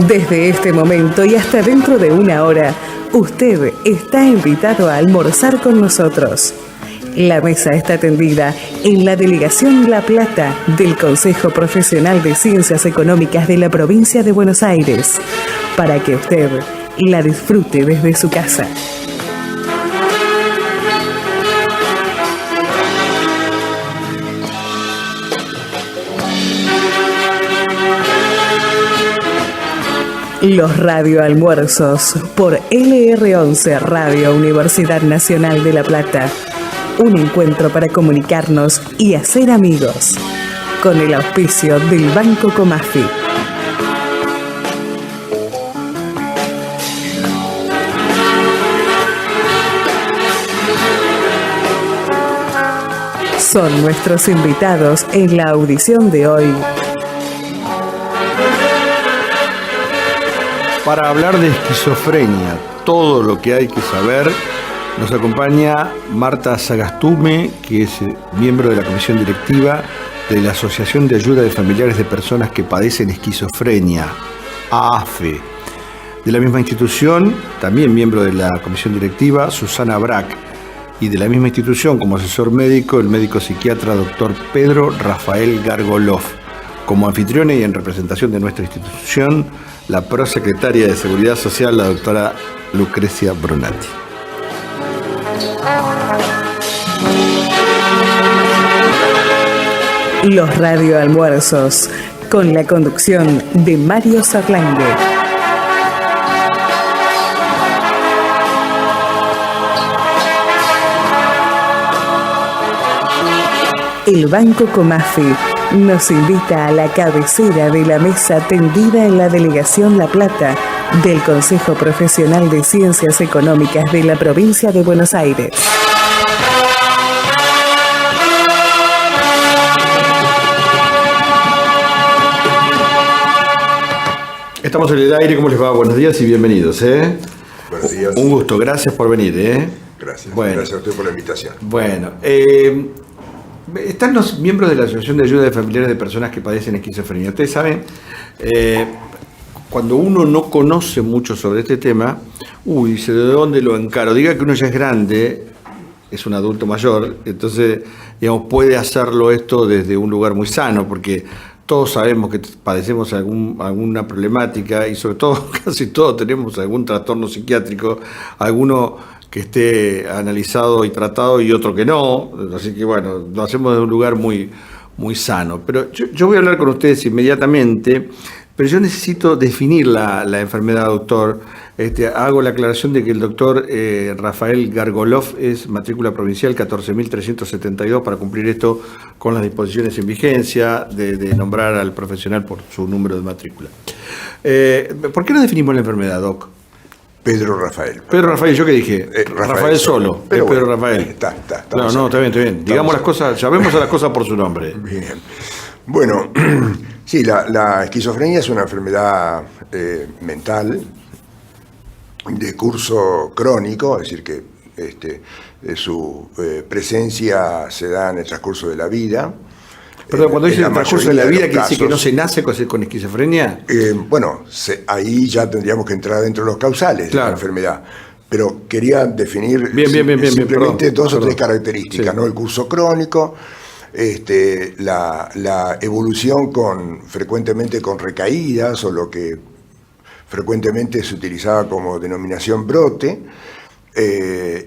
Desde este momento y hasta dentro de una hora, usted está invitado a almorzar con nosotros. La mesa está tendida en la Delegación La Plata del Consejo Profesional de Ciencias Económicas de la Provincia de Buenos Aires, para que usted la disfrute desde su casa. Los radioalmuerzos por LR11 Radio Universidad Nacional de La Plata. Un encuentro para comunicarnos y hacer amigos. Con el auspicio del Banco Comafi. Son nuestros invitados en la audición de hoy. Para hablar de esquizofrenia, todo lo que hay que saber, nos acompaña Marta Sagastume, que es miembro de la comisión directiva de la Asociación de Ayuda de Familiares de Personas que Padecen Esquizofrenia, AAFE. De la misma institución, también miembro de la comisión directiva, Susana Brack. Y de la misma institución, como asesor médico, el médico psiquiatra Dr. Pedro Rafael Gargolov. Como anfitriona y en representación de nuestra institución, la prosecretaria de Seguridad Social, la doctora Lucrecia Bronati. Los radioalmuerzos, con la conducción de Mario Sarlangue. El Banco Comafi nos invita a la cabecera de la mesa tendida en la Delegación La Plata del Consejo Profesional de Ciencias Económicas de la Provincia de Buenos Aires. Estamos en el aire, ¿cómo les va? Buenos días y bienvenidos. Buenos días. Un gusto, gracias por venir. Gracias, bueno, gracias a usted por la invitación. Bueno, están los miembros de la Asociación de Ayuda de Familiares de Personas que Padecen Esquizofrenia. Ustedes saben, cuando uno no conoce mucho sobre este tema, dice, ¿de dónde lo encaro? Diga que uno ya es grande, es un adulto mayor, entonces, digamos, puede hacerlo esto desde un lugar muy sano, porque todos sabemos que padecemos alguna problemática y sobre todo, casi todos tenemos algún trastorno psiquiátrico, alguno que esté analizado y tratado y otro que no, así que bueno, lo hacemos de un lugar muy, muy sano. Pero yo voy a hablar con ustedes inmediatamente, pero yo necesito definir la enfermedad, doctor. Hago la aclaración de que el doctor Rafael Gargolov es matrícula provincial 14.372 para cumplir esto con las disposiciones en vigencia de nombrar al profesional por su número de matrícula. ¿Por qué no definimos la enfermedad, doc? Pedro Rafael. Pedro Rafael, ¿yo qué dije? Rafael solo. Pero Pedro bueno, Rafael. Está bien. Digamos las cosas, llamemos a las cosas por su nombre. Bien. Bueno, sí, la esquizofrenia es una enfermedad mental de curso crónico, es decir, que su presencia se da en el transcurso de la vida. Perdón, cuando dice el transcurso de la vida, ¿quiere decir que no se nace con esquizofrenia? Ahí ya tendríamos que entrar dentro de los causales de la enfermedad. Pero quería definir simplemente dos o tres características, sí. ¿No? El curso crónico, la evolución frecuentemente con recaídas, o lo que frecuentemente se utilizaba como denominación brote,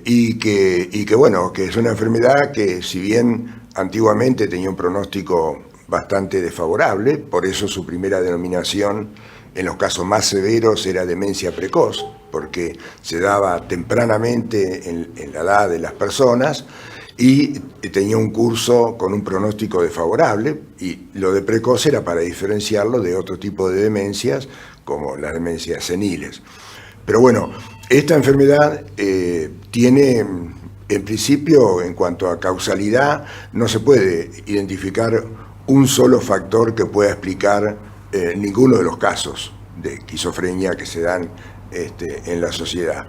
y que es una enfermedad que, si bien antiguamente tenía un pronóstico bastante desfavorable, por eso su primera denominación en los casos más severos era demencia precoz, porque se daba tempranamente en la edad de las personas y tenía un curso con un pronóstico desfavorable, y lo de precoz era para diferenciarlo de otro tipo de demencias, como las demencias seniles. Pero bueno, esta enfermedad tiene, en principio, en cuanto a causalidad, no se puede identificar un solo factor que pueda explicar ninguno de los casos de esquizofrenia que se dan en la sociedad.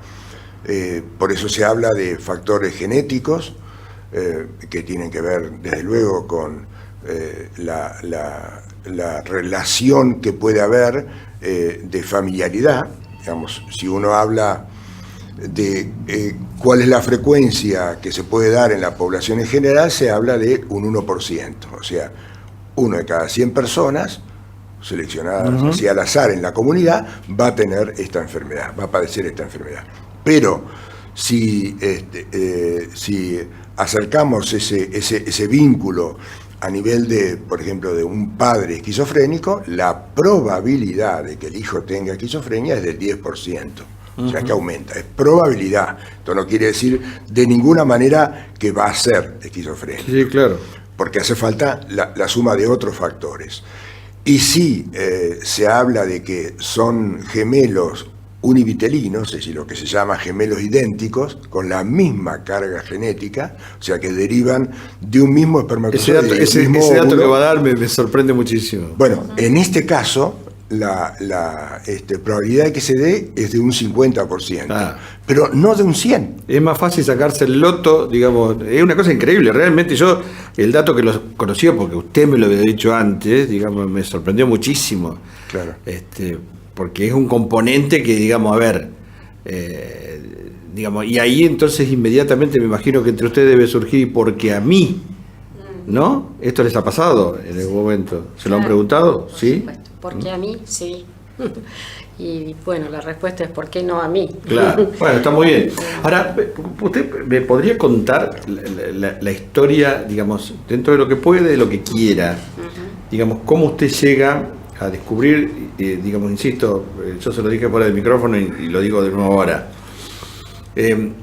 Por eso se habla de factores genéticos que tienen que ver, desde luego, con la relación que puede haber de familiaridad. Digamos, si uno habla de cuál es la frecuencia que se puede dar en la población en general, se habla de un 1%, o sea, 1 de cada 100 personas seleccionadas así al azar en la comunidad va a tener esta enfermedad, va a padecer esta enfermedad. Pero si acercamos ese vínculo a nivel de, por ejemplo, de un padre esquizofrénico, la probabilidad de que el hijo tenga esquizofrenia es del 10%. O sea, que aumenta, es probabilidad. Esto no quiere decir de ninguna manera que va a ser esquizofrénico. Sí, claro. Porque hace falta la suma de otros factores. Y si se habla de que son gemelos univitelinos, es decir, lo que se llama gemelos idénticos, con la misma carga genética, o sea, que derivan de un mismo espermatozoide. Ese dato que va a dar me sorprende muchísimo. Bueno, en este caso, la probabilidad de que se dé es de un 50%, pero no de un 100%. Es más fácil sacarse el loto, digamos, es una cosa increíble. Realmente yo, el dato que lo conocía, porque usted me lo había dicho antes, digamos, me sorprendió muchísimo. Claro. Porque es un componente que, digamos, a ver, digamos, y ahí entonces inmediatamente me imagino que entre ustedes debe surgir, porque a mí, ¿no? ¿Esto les ha pasado en algún momento? ¿Se lo han preguntado? ¿Sí? Supuesto. ¿Por qué a mí? Sí. Y bueno, la respuesta es ¿por qué no a mí? Claro, bueno, está muy bien. Ahora, ¿usted me podría contar la historia, digamos, dentro de lo que puede, de lo que quiera, digamos, cómo usted llega a descubrir, digamos, insisto, yo se lo dije fuera del micrófono y lo digo de nuevo ahora.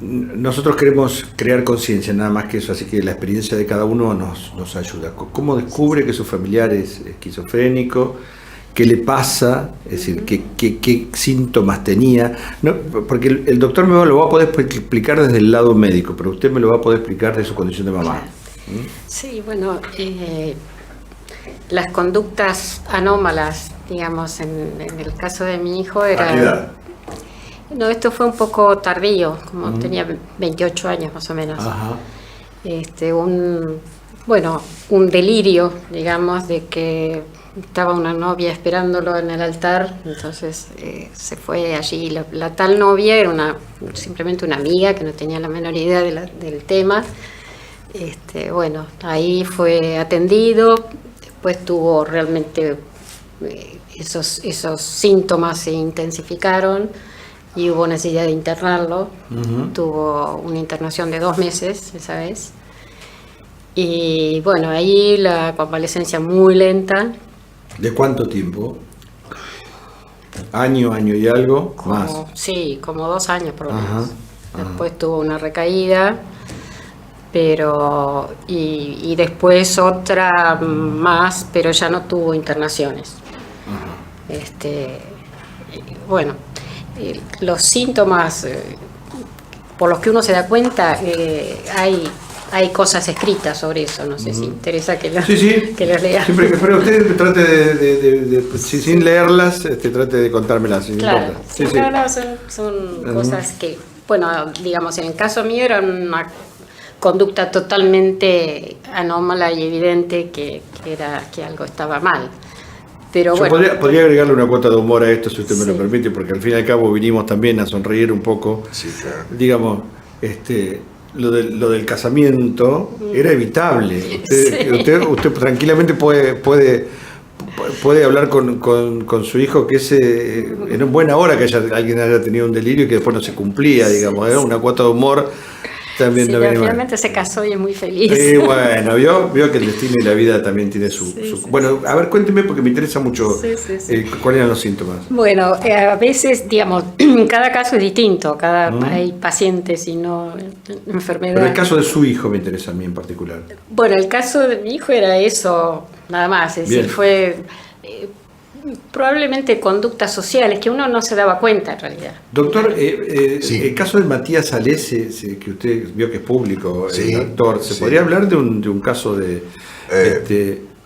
Nosotros queremos crear conciencia, nada más que eso, así que la experiencia de cada uno nos ayuda. ¿Cómo descubre que su familiar es esquizofrénico? ¿Qué le pasa? Es decir, ¿qué síntomas tenía? No, porque el doctor me lo va a poder explicar desde el lado médico, pero usted me lo va a poder explicar de su condición de mamá. Sí, bueno, las conductas anómalas, digamos, en el caso de mi hijo era... ¿A qué edad? No, esto fue un poco tardío, como tenía 28 años más o menos. Ajá. Un delirio, digamos, de que estaba una novia esperándolo en el altar, entonces se fue allí. La tal novia era simplemente una amiga que no tenía la menor idea del tema. Ahí fue atendido, después tuvo realmente esos síntomas se intensificaron y hubo necesidad de internarlo. Tuvo una internación de 2 meses esa vez. Y bueno, ahí la convalecencia muy lenta. ¿De cuánto tiempo? ¿Año y algo? Más. Sí, como 2 años por lo menos. Después tuvo una recaída, pero y después otra más, pero ya no tuvo internaciones. Los síntomas por los que uno se da cuenta, hay cosas escritas sobre eso, no sé si interesa que las lea. Siempre que pero usted trate de sin leerlas, trate de contármelas. Sin claro, importa. son cosas que, bueno, digamos, en el caso mío era una conducta totalmente anómala y evidente que algo estaba mal. Pero yo bueno, podría agregarle una cuota de humor a esto, si usted me lo permite, porque al fin y al cabo vinimos también a sonreír un poco. Sí, claro. Digamos, lo del casamiento era evitable. Usted tranquilamente puede hablar con su hijo que en buena hora que alguien haya tenido un delirio y que después no se cumplía, digamos, una cuota de humor. También no viene finalmente mal. Se casó y es muy feliz. Sí, bueno, vio que el destino y la vida también tiene su... Bueno, a ver, cuénteme porque me interesa mucho cuáles eran los síntomas. Bueno, a veces, digamos, cada caso es distinto, hay pacientes y no enfermedades. Pero el caso de su hijo me interesa a mí en particular. Bueno, el caso de mi hijo era eso, nada más, es decir, fue... probablemente conductas sociales que uno no se daba cuenta en realidad. Doctor, el caso de Matías Alese, que usted vio que es público, el actor, ¿se podría hablar de un caso de...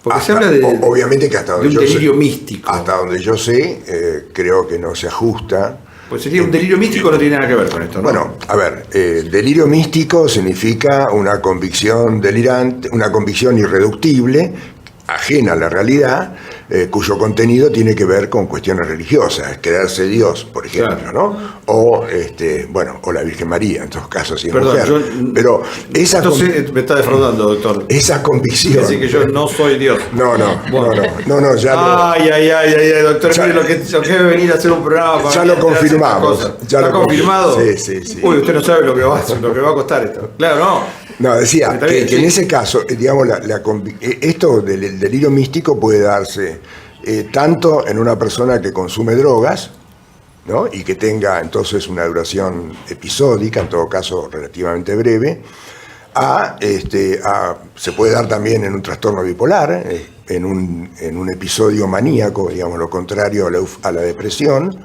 porque se habla de... Obviamente que hasta donde de un delirio místico. Hasta donde yo sé, creo que no se ajusta. Pues sería un delirio místico, no tiene nada que ver con esto, ¿no? Bueno, a ver, delirio místico significa una convicción delirante, una convicción irreductible, ajena a la realidad, cuyo contenido tiene que ver con cuestiones religiosas, creerse Dios, por ejemplo, claro, ¿no? O, o la Virgen María, en todos casos, si es Perdón, mujer. Pero esa entonces me está defraudando, doctor. Esa convicción. Así que yo no soy Dios. No, ya Ay, doctor, ya, mire lo que debe venir a hacer un programa. Ya lo confirmamos. ¿Está confirmado? Sí. Uy, usted no sabe lo que va a costar esto. Claro, no. No, decía bien, que en ese caso, digamos, esto del delirio místico puede darse tanto en una persona que consume drogas, ¿no? Y que tenga entonces una duración episódica, en todo caso relativamente breve, se puede dar también en un trastorno bipolar, en un episodio maníaco, digamos, lo contrario a la depresión.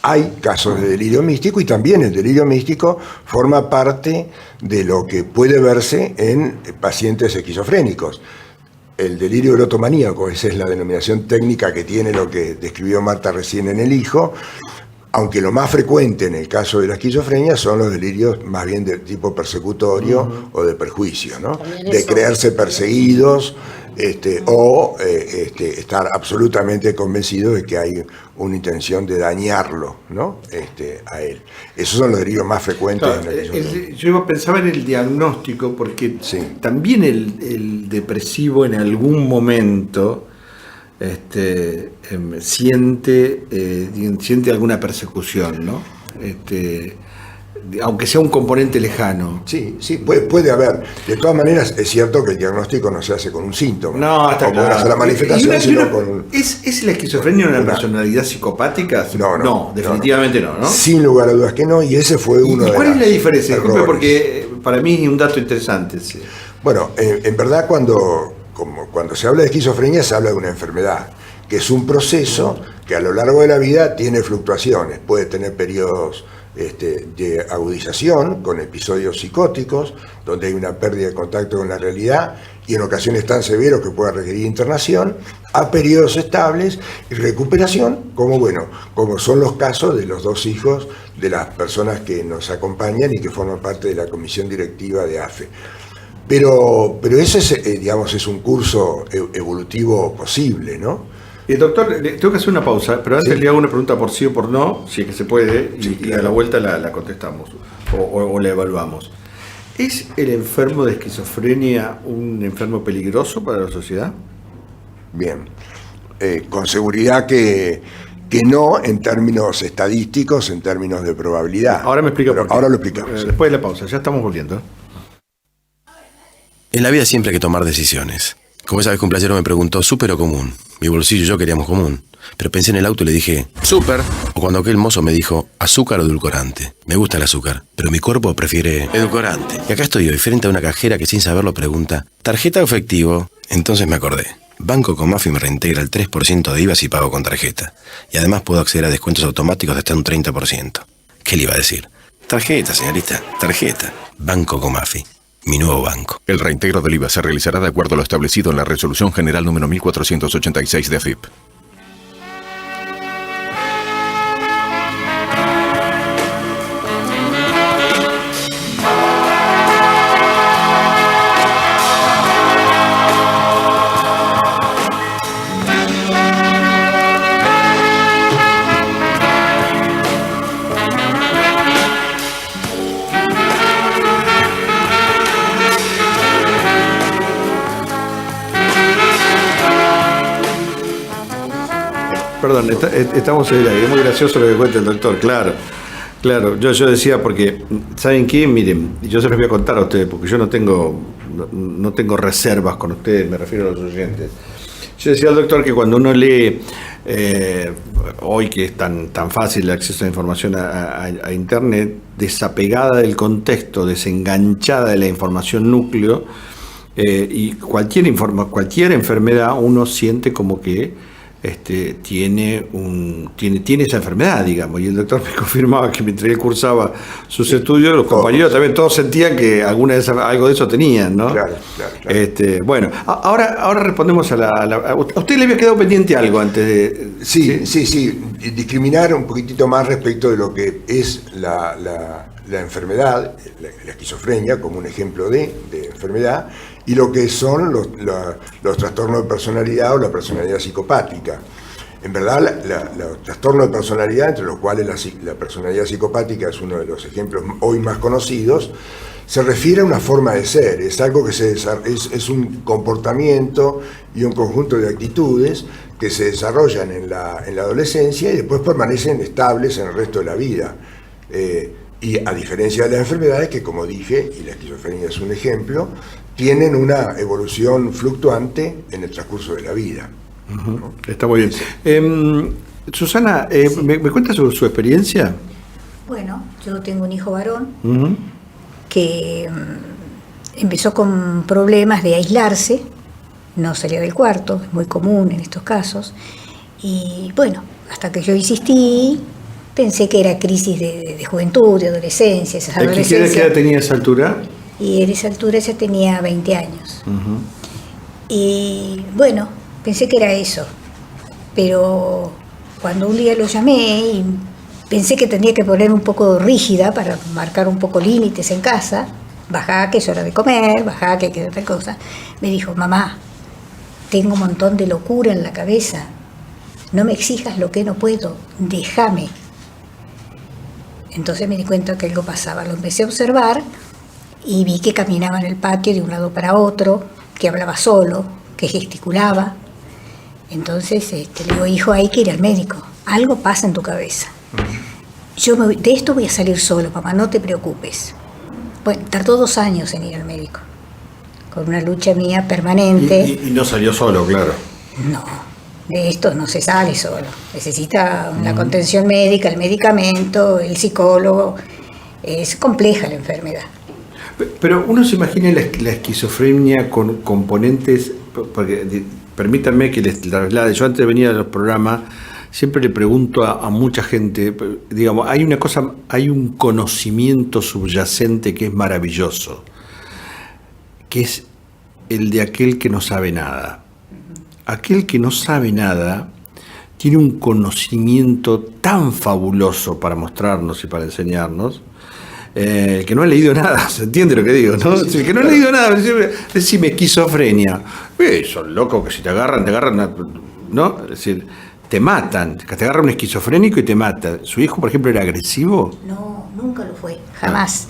Hay casos de delirio místico y también el delirio místico forma parte de lo que puede verse en pacientes esquizofrénicos. El delirio erotomaníaco, esa es la denominación técnica que tiene lo que describió Marta recién en El Hijo, aunque lo más frecuente en el caso de la esquizofrenia son los delirios más bien de tipo persecutorio o de perjuicio, ¿no? De creerse perseguidos, estar absolutamente convencido de que hay una intención de dañarlo, ¿no? A él. Esos son los delirios más frecuentes. Claro, yo pensaba en el diagnóstico porque también el depresivo en algún momento siente alguna persecución, ¿no? Aunque sea un componente lejano. Sí, puede haber. De todas maneras, es cierto que el diagnóstico no se hace con un síntoma. No, está claro. Con la manifestación, sino con... ¿Es la esquizofrenia una personalidad psicopática? No, definitivamente no. Sin lugar a dudas que no, y ese fue uno de los... ¿Cuál es la diferencia? Disculpe, porque para mí es un dato interesante. Sí. Bueno, en verdad cuando se habla de esquizofrenia se habla de una enfermedad, que es un proceso que a lo largo de la vida tiene fluctuaciones, puede tener periodos de agudización con episodios psicóticos, donde hay una pérdida de contacto con la realidad y en ocasiones tan severos que pueda requerir internación, a periodos estables y recuperación, como son los casos de los dos hijos de las personas que nos acompañan y que forman parte de la comisión directiva de AFE. Pero ese es un curso evolutivo posible, ¿no? Doctor, tengo que hacer una pausa, pero antes le hago una pregunta por sí o por no, si es que se puede, y a la vuelta la contestamos o la evaluamos. ¿Es el enfermo de esquizofrenia un enfermo peligroso para la sociedad? Bien, con seguridad que no en términos estadísticos, en términos de probabilidad. Ahora me explica por qué. Ahora lo explicamos. Después de la pausa, ya estamos volviendo. En la vida siempre hay que tomar decisiones. Como esa vez que un playero me preguntó, ¿súper o común? Mi bolsillo y yo queríamos común. Pero pensé en el auto y le dije, súper. O cuando aquel mozo me dijo, azúcar o edulcorante. Me gusta el azúcar, pero mi cuerpo prefiere edulcorante. Y acá estoy hoy, frente a una cajera que sin saberlo pregunta, ¿tarjeta o efectivo? Entonces me acordé. Banco Comafi me reintegra el 3% de IVA si pago con tarjeta. Y además puedo acceder a descuentos automáticos de hasta un 30%. ¿Qué le iba a decir? Tarjeta, señorita, tarjeta. Banco Comafi. Mi nuevo banco. El reintegro del IVA se realizará de acuerdo a lo establecido en la Resolución General número 1486 de AFIP. Perdón, estamos en el aire. Es muy gracioso lo que cuenta el doctor, claro. Yo decía porque, ¿saben qué? Miren, yo se los voy a contar a ustedes, porque yo no tengo reservas con ustedes, me refiero a los oyentes. Yo decía al doctor que cuando uno lee, hoy que es tan fácil el acceso a la información a Internet, desapegada del contexto, desenganchada de la información núcleo, y cualquier enfermedad uno siente como que tiene esa enfermedad, digamos, y el doctor me confirmaba que mientras él cursaba sus estudios, los compañeros también todos sentían que algo de eso tenían, ¿no? Claro. Bueno, ahora respondemos a usted le había quedado pendiente algo antes de... Sí, discriminar un poquitito más respecto de lo que es la enfermedad, la esquizofrenia como un ejemplo de enfermedad, y lo que son los trastornos de personalidad o la personalidad psicopática. En verdad, los trastornos de personalidad, entre los cuales la personalidad psicopática es uno de los ejemplos hoy más conocidos, se refiere a una forma de ser, es algo que es un comportamiento y un conjunto de actitudes que se desarrollan en la adolescencia y después permanecen estables en el resto de la vida. Y a diferencia de las enfermedades que, como dije, y la esquizofrenia es un ejemplo, tienen una evolución fluctuante en el transcurso de la vida. ¿No? Está muy bien. Susana, ¿me cuenta su experiencia? Bueno, yo tengo un hijo varón que empezó con problemas de aislarse, no salía del cuarto, es muy común en estos casos, y bueno, hasta que yo insistí, pensé que era crisis de juventud, de adolescencia, esas adolescencias. ¿Qué edad tenía a esa altura? Y en esa altura ya tenía 20 años. Y bueno, pensé que era eso, pero cuando un día lo llamé y pensé que tenía que poner un poco rígida para marcar un poco límites en casa, bajá que es hora de comer, bajá que hay que hacer tal cosa, me dijo, mamá, tengo un montón de locura en la cabeza, no me exijas lo que no puedo, déjame. Entonces me di cuenta que algo pasaba, lo empecé a observar y vi que caminaba en el patio de un lado para otro, que hablaba solo, que gesticulaba. Entonces le digo, hijo, hay que ir al médico, algo pasa en tu cabeza. De esto voy a salir solo, mamá, no te preocupes. Bueno, tardó 2 años en ir al médico, con una lucha mía permanente. Y no salió solo, claro. No, de esto no se sale solo. Necesita una contención médica, el medicamento, el psicólogo. Es compleja la enfermedad. Pero uno se imagina la esquizofrenia con componentes, porque permítanme que les traslade. Yo antes de venir a los programas siempre le pregunto a mucha gente, digamos, hay un conocimiento subyacente que es maravilloso, que es el de aquel que no sabe nada. Aquel que no sabe nada tiene un conocimiento tan fabuloso para mostrarnos y para enseñarnos. El que no ha leído nada, ¿se entiende lo que digo? ¿No? Sí, el que no ha leído nada, decime esquizofrenia. Son locos que si te agarran, ¿no? Es decir, te matan, te agarra un esquizofrénico y te mata. ¿Su hijo, por ejemplo, era agresivo? No, nunca lo fue, jamás.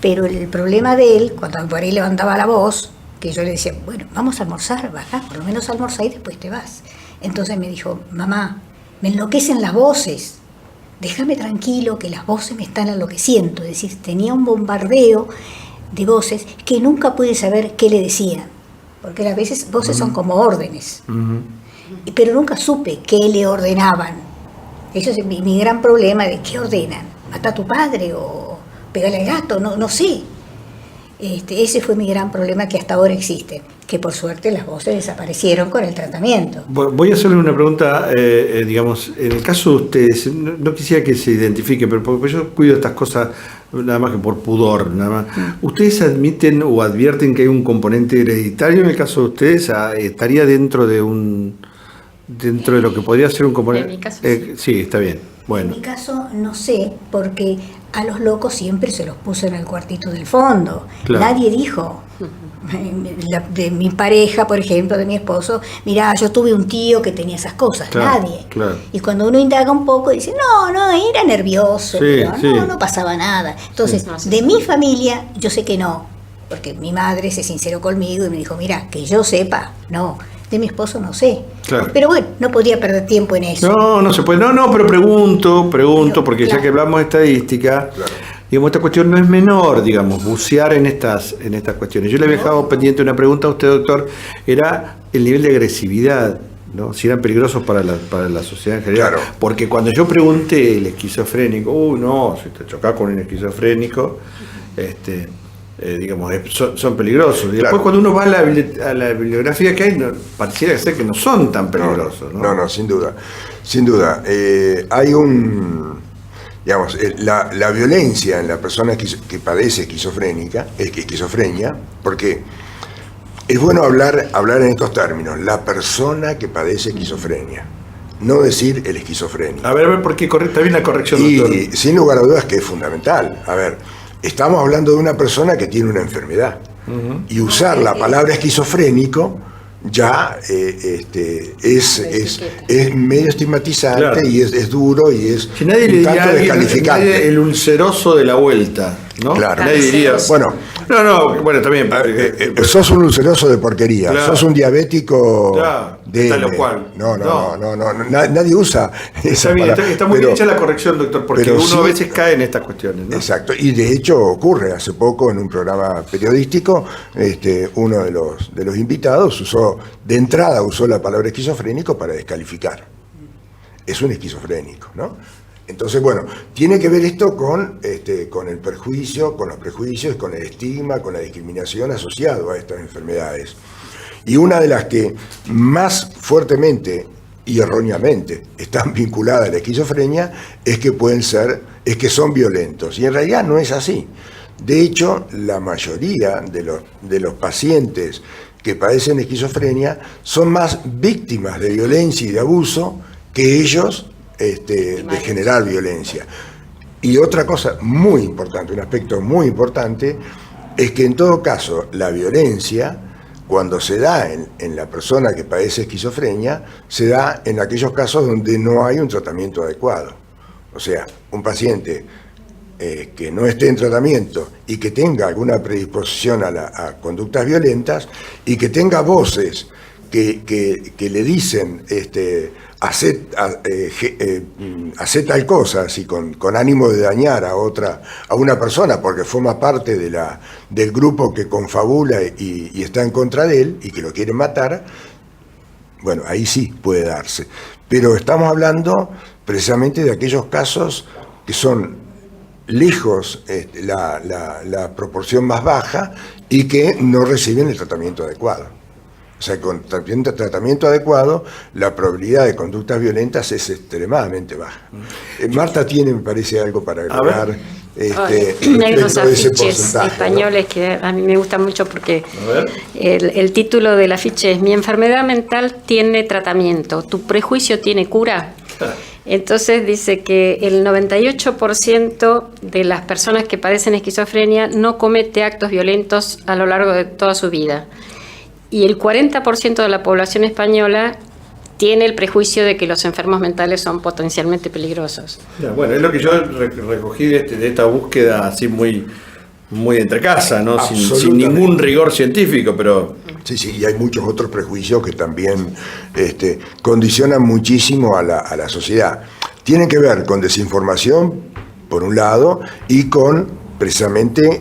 Pero el problema de él, cuando por ahí levantaba la voz, que yo le decía, bueno, vamos a almorzar, bajá, por lo menos almorzá y después te vas. Entonces me dijo, mamá, me enloquecen las voces, déjame tranquilo que las voces me están enloqueciendo. Es decir, tenía un bombardeo de voces que nunca pude saber qué le decían, porque a veces voces son como órdenes, pero nunca supe qué le ordenaban. Eso es mi gran problema, de qué ordenan, mata a tu padre o pégale al gato, no sé. Ese fue mi gran problema, que hasta ahora existe, que por suerte las voces desaparecieron con el tratamiento. Voy a hacerle una pregunta, digamos, en el caso de ustedes, no quisiera que se identifiquen, pero porque yo cuido estas cosas nada más que por pudor, nada más. ¿Ustedes admiten o advierten que hay un componente hereditario? En el caso de ustedes, ¿estaría dentro de lo que podría ser un componente? En mi caso sí, está bien. Bueno. En mi caso no sé, porque a los locos siempre se los puso en el cuartito del fondo. Claro. Nadie dijo, de mi pareja, por ejemplo, de mi esposo, mirá, yo tuve un tío que tenía esas cosas. Claro, nadie. claro. Y cuando uno indaga un poco, dice, no, era nervioso, Sí, pero sí. no pasaba nada. Entonces, Sí. de mi familia, yo sé que no, porque mi madre se sinceró conmigo y me dijo, mira, que yo sepa, no. De mi esposo no sé. Claro. Pero bueno, no podía perder tiempo en eso. No se puede. No, pero pregunto, porque claro. ya que hablamos de estadística, digamos, esta cuestión no es menor, digamos, bucear en estas cuestiones. Yo le había dejado pendiente una pregunta a usted, doctor, era el nivel de agresividad, ¿no? Si eran peligrosos para la sociedad en general. Claro. Porque cuando yo pregunté el esquizofrénico, no, si te chocás con un esquizofrénico, digamos, son peligrosos. Y después, Claro. cuando uno va a la bibliografía que hay, pareciera ser que no son tan peligrosos. No, sin duda. Hay digamos, la violencia en la persona que padece esquizofrenia, porque es bueno hablar en estos términos, la persona que padece esquizofrenia, no decir el esquizofrénico. A ver, ¿por qué está bien la corrección, doctor? Y sin lugar a dudas que es fundamental. A ver, estamos hablando de una persona que tiene una enfermedad. Y usar la palabra esquizofrénico ya es medio estigmatizante, claro. y es duro y es Si nadie le un diría tanto a alguien, descalificante. nadie el ulceroso de la vuelta, ¿no? Claro. Nadie diría, Bueno, bueno, también. sos un ulceroso de porquería, Claro. sos un diabético Claro, de tal cual. No, nadie usa esa Está bien, palabra. está muy Pero- bien hecha la corrección, doctor, porque pero uno sí- a veces cae en estas cuestiones, ¿no? Exacto, y de hecho ocurre. Hace poco en un programa periodístico, uno de los invitados usó la palabra esquizofrénico para descalificar. Es un esquizofrénico, ¿no? Entonces, bueno, tiene que ver esto con el perjuicio, con los prejuicios, con el estigma, con la discriminación asociado a estas enfermedades. Y una de las que más fuertemente y erróneamente están vinculadas a la esquizofrenia es que son violentos. Y en realidad no es así. De hecho, la mayoría de los pacientes que padecen esquizofrenia son más víctimas de violencia y de abuso que ellos de generar violencia. Y otra cosa muy importante, un aspecto muy importante, es que en todo caso la violencia, cuando se da en la persona que padece esquizofrenia, se da en aquellos casos donde no hay un tratamiento adecuado. O sea, un paciente que no esté en tratamiento y que tenga alguna predisposición a conductas violentas y que tenga voces que le dicen hace tal cosa, así con ánimo de dañar a una persona porque forma parte del grupo que confabula y está en contra de él y que lo quiere matar, bueno, ahí sí puede darse. Pero estamos hablando precisamente de aquellos casos que son lejos la proporción más baja y que no reciben el tratamiento adecuado. O sea, con tratamiento adecuado, la probabilidad de conductas violentas es extremadamente baja. Marta tiene, me parece, algo para agregar Hay respecto unos de ese afiches porcentaje, españoles que a mí me gustan mucho porque A ver. el título del afiche es: Mi enfermedad mental tiene tratamiento, ¿tu prejuicio tiene cura? Entonces dice que el 98% de las personas que padecen esquizofrenia no comete actos violentos a lo largo de toda su vida. Y el 40% de la población española tiene el prejuicio de que los enfermos mentales son potencialmente peligrosos. Ya, bueno, es lo que yo recogí de esta búsqueda así muy entre casa, ¿no? Sin Absolutamente. ningún rigor científico, pero Sí, y hay muchos otros prejuicios que también condicionan muchísimo a la sociedad. Tienen que ver con desinformación, por un lado, y con precisamente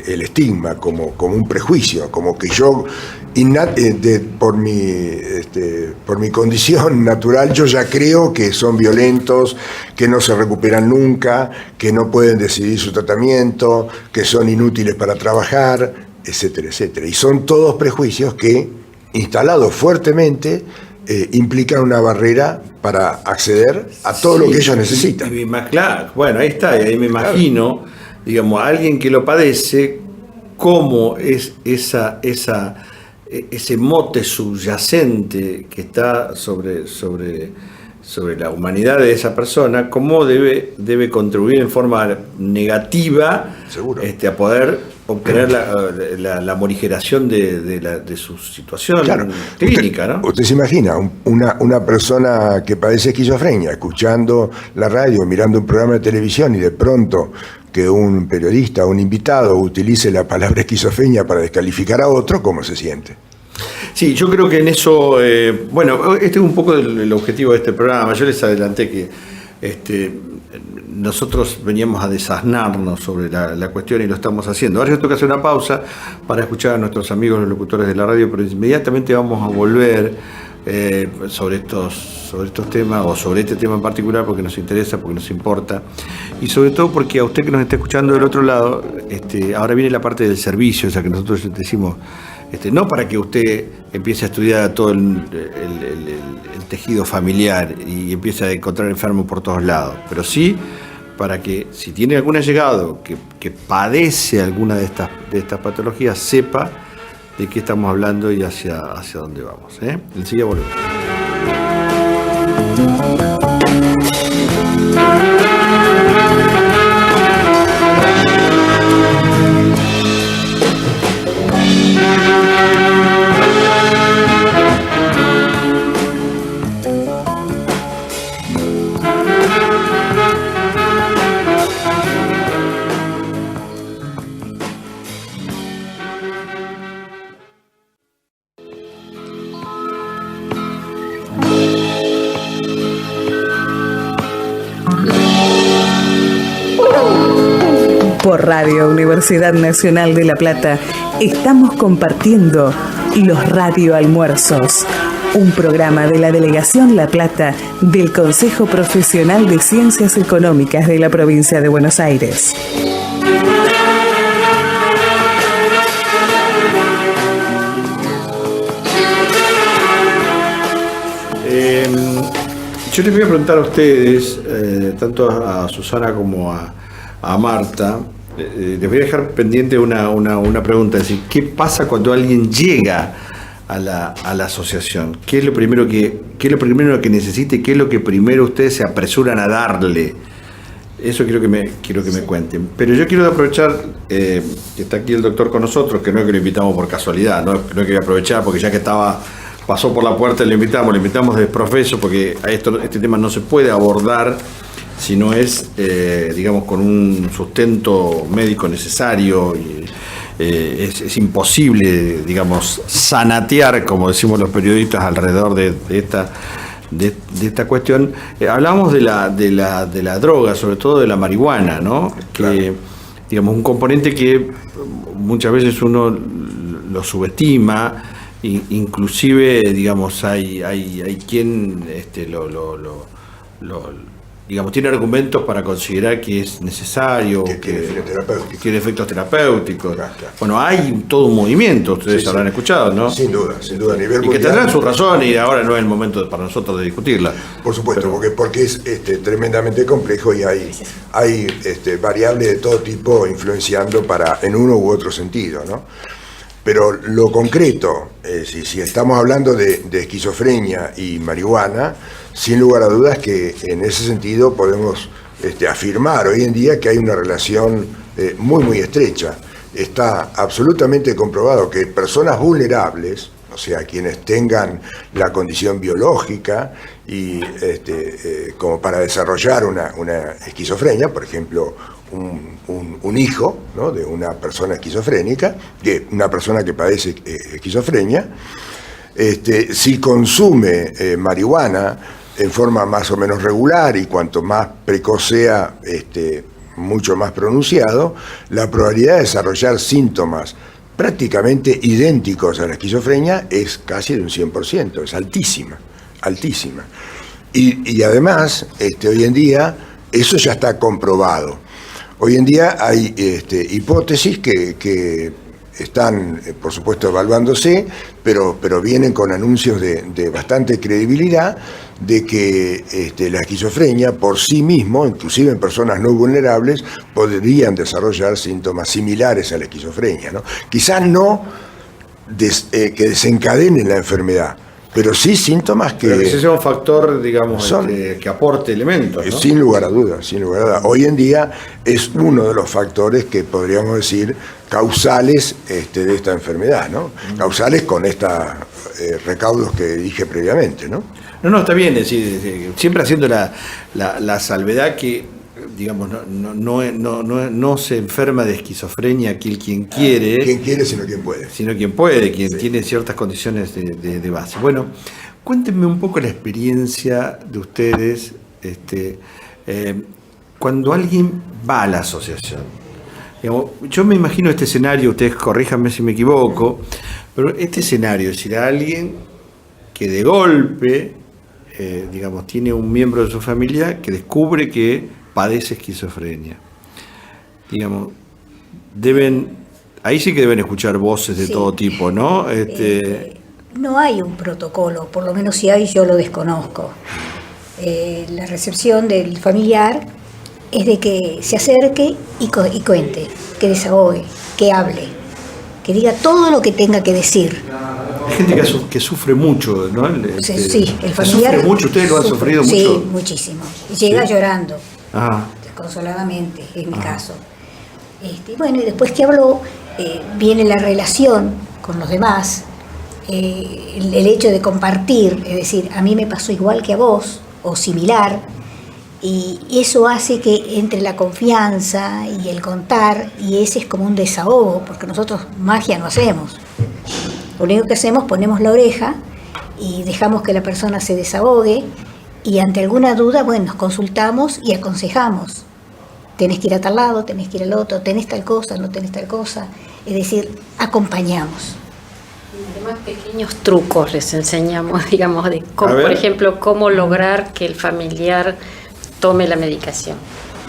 el estigma, como un prejuicio, como que yo, por mi condición natural, yo ya creo que son violentos, que no se recuperan nunca, que no pueden decidir su tratamiento, que son inútiles para trabajar, etcétera, etcétera. Y son todos prejuicios que, instalados fuertemente, implican una barrera para acceder a todo lo que ellos necesitan. Claro, bueno, ahí está, y ahí me imagino, digamos, a alguien que lo padece, cómo es ese mote subyacente que está sobre la humanidad de esa persona, cómo debe contribuir en forma negativa. Seguro. A poder obtener la morigeración de su situación clínica, ¿no? Usted se imagina una persona que padece esquizofrenia escuchando la radio, mirando un programa de televisión y de pronto que un periodista, un invitado utilice la palabra esquizofrenia para descalificar a otro, ¿cómo se siente? Sí, yo creo que en eso, bueno, este es un poco el objetivo de este programa. Yo les adelanté que nosotros veníamos a desasnarnos sobre la cuestión y lo estamos haciendo. Ahora yo tengo que hacer una pausa para escuchar a nuestros amigos los locutores de la radio, pero inmediatamente vamos a volver sobre estos temas, o sobre este tema en particular, porque nos interesa, porque nos importa, y sobre todo porque a usted que nos está escuchando del otro lado, ahora viene la parte del servicio, o sea que nosotros decimos, no para que usted empiece a estudiar todo el tejido familiar y empiece a encontrar enfermos por todos lados, pero sí para que si tiene algún allegado que padece alguna de estas patologías, sepa de qué estamos hablando y hacia dónde vamos. Enseguida volvemos. Por Radio Universidad Nacional de La Plata estamos compartiendo los Radio Almuerzos, un programa de la Delegación La Plata del Consejo Profesional de Ciencias Económicas de la provincia de Buenos Aires. Yo les voy a preguntar a ustedes, tanto a Susana como a Marta, les voy a dejar pendiente una pregunta, es decir, ¿qué pasa cuando alguien llega a la asociación? ¿Qué es lo primero que necesite? ¿Qué es lo que primero ustedes se apresuran a darle? Eso quiero que me cuenten. Pero yo quiero aprovechar que está aquí el doctor con nosotros, que no es que lo invitamos por casualidad, no es que voy a aprovechar porque ya que pasó por la puerta, lo invitamos de profeso, porque este tema no se puede abordar si no es, digamos, con un sustento médico necesario. Es imposible, digamos, sanatear, como decimos los periodistas, alrededor de esta cuestión. Hablamos de la droga, sobre todo de la marihuana, ¿no? Claro. Que, digamos, un componente que muchas veces uno lo subestima. Inclusive, digamos, hay quien digamos, tiene argumentos para considerar que es necesario, que tiene efectos terapéuticos. Claro. Bueno, hay todo un movimiento, ustedes habrán escuchado, ¿no? Sin duda, a nivel Y que mundial, tendrán su razón, y ahora no es el momento para nosotros de discutirla. Por supuesto, porque es tremendamente complejo y hay variables de todo tipo influenciando en uno u otro sentido, ¿no? Pero lo concreto, si estamos hablando de esquizofrenia y marihuana, sin lugar a dudas que en ese sentido podemos afirmar hoy en día que hay una relación muy, muy estrecha. Está absolutamente comprobado que personas vulnerables, o sea, quienes tengan la condición biológica y como para desarrollar una esquizofrenia, por ejemplo, un hijo, ¿no?, de una persona esquizofrénica, una persona que padece esquizofrenia, si consume marihuana en forma más o menos regular y cuanto más precoz sea, mucho más pronunciado, la probabilidad de desarrollar síntomas prácticamente idénticos a la esquizofrenia es casi de un 100%, es altísima. Y además, hoy en día, eso ya está comprobado. Hoy en día hay hipótesis que están, por supuesto, evaluándose, pero vienen con anuncios de bastante credibilidad de que la esquizofrenia por sí mismo, inclusive en personas no vulnerables, podrían desarrollar síntomas similares a la esquizofrenia, ¿no? Quizás no que desencadenen la enfermedad, pero sí síntomas que... Pero que ese sea un factor, digamos, que aporte elementos, ¿no? Sin lugar a dudas. Hoy en día es uno de los factores que podríamos decir causales de esta enfermedad, ¿no? Causales con estos recaudos que dije previamente, ¿no? No, está bien, es decir, siempre haciendo la salvedad que, digamos, no se enferma de esquizofrenia quien quiere. Quien quiere, sino quien puede. Sino quien puede, quien tiene ciertas condiciones de base. Bueno, cuéntenme un poco la experiencia de ustedes cuando alguien va a la asociación. Digamos, yo me imagino este escenario, ustedes corríjanme si me equivoco, pero este escenario, es decir, a alguien que de golpe, digamos, tiene un miembro de su familia que descubre que padece esquizofrenia. Digamos, ahí sí que deben escuchar voces de todo tipo, ¿no? No hay un protocolo, por lo menos si hay yo lo desconozco. La recepción del familiar es de que se acerque y cuente, que desahogue, que hable, que diga todo lo que tenga que decir. Hay gente que sufre mucho, ¿no? Sí, el familiar sufre mucho, ustedes lo han sufrido mucho. Sí, muchísimo. Y llega llorando, desconsoladamente, en mi caso. Bueno, y después que habló, viene la relación con los demás, el hecho de compartir, es decir, a mí me pasó igual que a vos, o similar, y eso hace que entre la confianza y el contar, y ese es como un desahogo, porque nosotros magia no hacemos. Lo único que hacemos, ponemos la oreja y dejamos que la persona se desahogue, y ante alguna duda, bueno, nos consultamos y aconsejamos. tenés que ir a tal lado, tenés que ir al otro, tenés tal cosa, no tenés tal cosa. Es decir, acompañamos. Además, pequeños trucos les enseñamos, digamos, de cómo, A ver. por ejemplo, cómo lograr que el familiar tome la medicación.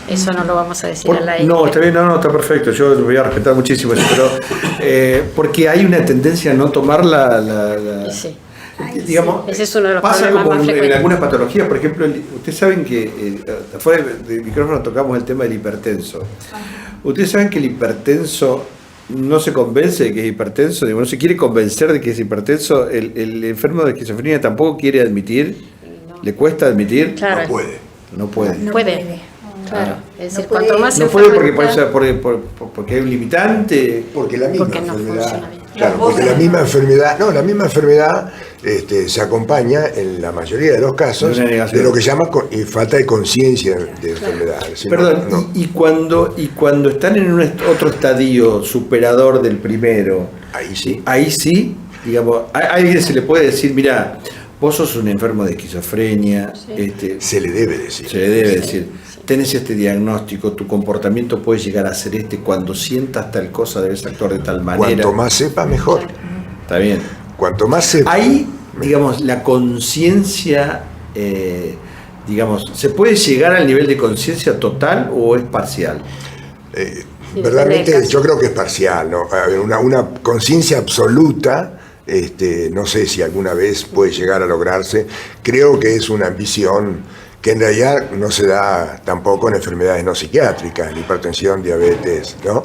Eso no lo vamos a decir al aire. No, está bien, no, está perfecto. Yo lo voy a respetar muchísimo eso, pero porque hay una tendencia a no tomar la Sí. digamos, Ese es uno de los pasa problemas como más en frecuentes. algunas patologías. Por ejemplo, ustedes saben que afuera del micrófono tocamos el tema del hipertenso. Ustedes saben que el hipertenso no se convence de que es hipertenso, digo, no se quiere convencer de que es hipertenso. El enfermo de esquizofrenia tampoco quiere admitir, le cuesta admitir. Claro. No puede. No puede. No Puede. Claro. Es decir, No puede. cuanto más No puede porque, enfermo porque hay un limitante. Porque la misma Porque no enfermedad, funciona bien. claro, porque la misma enfermedad se acompaña en la mayoría de los casos De una negación. de lo que llama falta de conciencia de enfermedad. Es decir, Perdón, no. y cuando están en otro estadio superador del primero, Ahí sí. digamos, a alguien se le puede decir, mira, vos sos un enfermo de esquizofrenia, Se le debe decir. se le debe decir, tenés este diagnóstico, tu comportamiento puede llegar a ser cuando sientas tal cosa debes actuar de tal manera. Cuanto más sepa, mejor. Está bien. Cuanto más sepa. Ahí, digamos, la conciencia, digamos, ¿se puede llegar al nivel de conciencia total o es parcial? Verdaderamente depende del caso. yo creo que es parcial, ¿no? A ver, una conciencia absoluta, no sé si alguna vez puede llegar a lograrse. Creo que es una ambición que en realidad no se da tampoco en enfermedades no psiquiátricas, la hipertensión, diabetes, ¿no?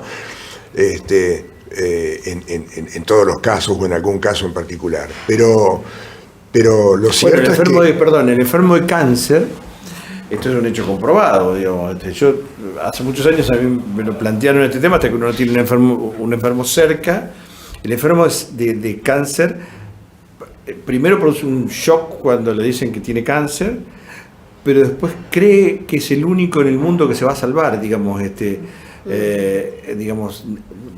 En todos los casos o en algún caso en particular. Pero lo cierto Bueno, es que el enfermo de cáncer, esto es un hecho comprobado, digamos. Yo hace muchos años a mí me lo plantearon este tema hasta que uno no tiene un enfermo cerca. El enfermo de cáncer primero produce un shock cuando le dicen que tiene cáncer, pero después cree que es el único en el mundo que se va a salvar, digamos, digamos,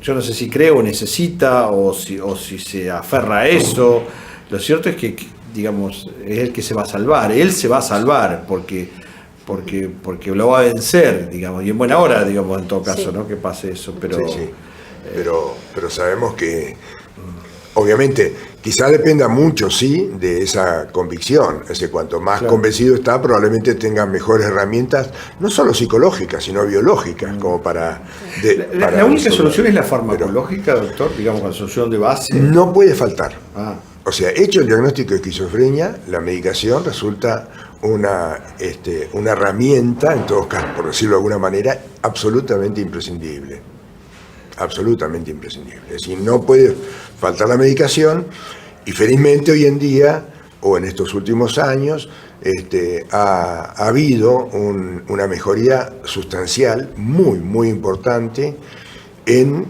yo no sé si cree o necesita o si se aferra a eso. Lo cierto es que, digamos, es el que se va a salvar, él se va a salvar porque lo va a vencer, digamos, y en buena hora, digamos, en todo caso, Sí. ¿no? Que pase eso, pero sí. Pero sabemos que, obviamente, quizá dependa mucho, sí, de esa convicción. Es decir, cuanto más Claro. convencido está, probablemente tenga mejores herramientas, no solo psicológicas, sino biológicas, como para... La única resolver. solución es la farmacológica, doctor, digamos, la solución de base. No puede faltar. Ah, O sea, hecho el diagnóstico de esquizofrenia, la medicación resulta una herramienta, en todos casos, por decirlo de alguna manera, absolutamente imprescindible. Absolutamente imprescindible. Es decir, no puede faltar la medicación y felizmente hoy en día, o en estos últimos años, ha habido una mejoría sustancial muy, muy importante en